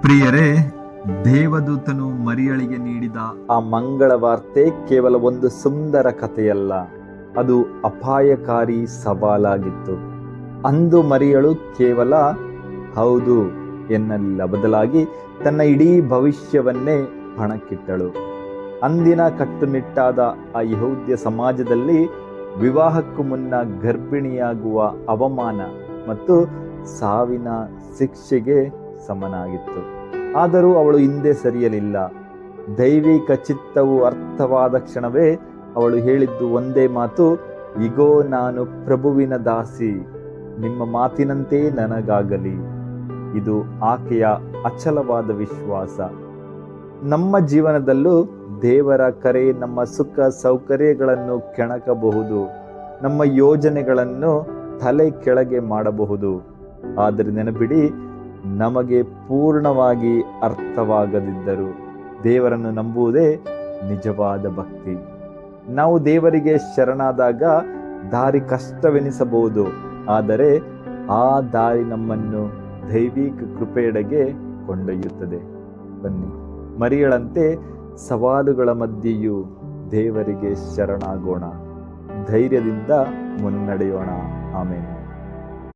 ಪ್ರಿಯರೇ, ದೇವದೂತನು ಮರಿಯಳಿಗೆ ನೀಡಿದ ಆ ಮಂಗಳ ವಾರ್ತೆ ಕೇವಲ ಒಂದು ಸುಂದರ ಕಥೆಯಲ್ಲ, ಅದು ಅಪಾಯಕಾರಿ ಸವಾಲಾಗಿತ್ತು. ಅಂದು ಮರಿಯಳು ಕೇವಲ ಹೌದು ಎನ್ನಲಿಲ್ಲ, ಬದಲಾಗಿ ತನ್ನ ಇಡೀ ಭವಿಷ್ಯವನ್ನೇ ಪಣಕ್ಕಿಟ್ಟಳು. ಅಂದಿನ ಕಟ್ಟುನಿಟ್ಟಾದ ಆ ಯಹೂದ್ಯ ಸಮಾಜದಲ್ಲಿ ವಿವಾಹಕ್ಕೂ ಮುನ್ನ ಗರ್ಭಿಣಿಯಾಗುವ ಅವಮಾನ ಮತ್ತು ಸಾವಿನ ಶಿಕ್ಷೆಗೆ ಸಮನಾಗಿತ್ತು. ಆದರೂ ಅವಳು ಹಿಂದೆ ಸರಿಯಲಿಲ್ಲ. ದೈವಿಕ ಚಿತ್ತವು ಅರ್ಥವಾದ ಕ್ಷಣವೇ ಅವಳು ಹೇಳಿದ್ದು ಒಂದೇ ಮಾತು, ಇಗೋ ನಾನು ಪ್ರಭುವಿನ ದಾಸಿ, ನಿಮ್ಮ ಮಾತಿನಂತೆ ನನಗಾಗಲಿ. ಇದು ಆಕೆಯ ಅಚಲವಾದ ವಿಶ್ವಾಸ. ನಮ್ಮ ಜೀವನದಲ್ಲೂ ದೇವರ ಕರೆ ನಮ್ಮ ಸುಖ ಸೌಕರ್ಯಗಳನ್ನು ಕೆಣಕಬಹುದು, ನಮ್ಮ ಯೋಜನೆಗಳನ್ನು ತಲೆ ಕೆಳಗೆ ಮಾಡಬಹುದು. ಆದರೆ ನೆನಪಿಡಿ, ನಮಗೆ ಪೂರ್ಣವಾಗಿ ಅರ್ಥವಾಗದಿದ್ದರೂ ದೇವರನ್ನು ನಂಬುವುದೇ ನಿಜವಾದ ಭಕ್ತಿ. ನಾವು ದೇವರಿಗೆ ಶರಣಾದಾಗ ದಾರಿ ಕಷ್ಟವೆನಿಸಬಹುದು, ಆದರೆ ಆ ದಾರಿ ನಮ್ಮನ್ನು ದೈವಿಕ ಕೃಪೆಯೆಡೆಗೆ ಕೊಂಡೊಯ್ಯುತ್ತದೆ. ಬನ್ನಿ, ಮರಿಯಳಂತೆ ಸವಾಲುಗಳ ಮಧ್ಯೆಯೂ ದೇವರಿಗೆ ಶರಣಾಗೋಣ, ಧೈರ್ಯದಿಂದ ಮುನ್ನಡೆಯೋಣ. ಆಮೇಲೆ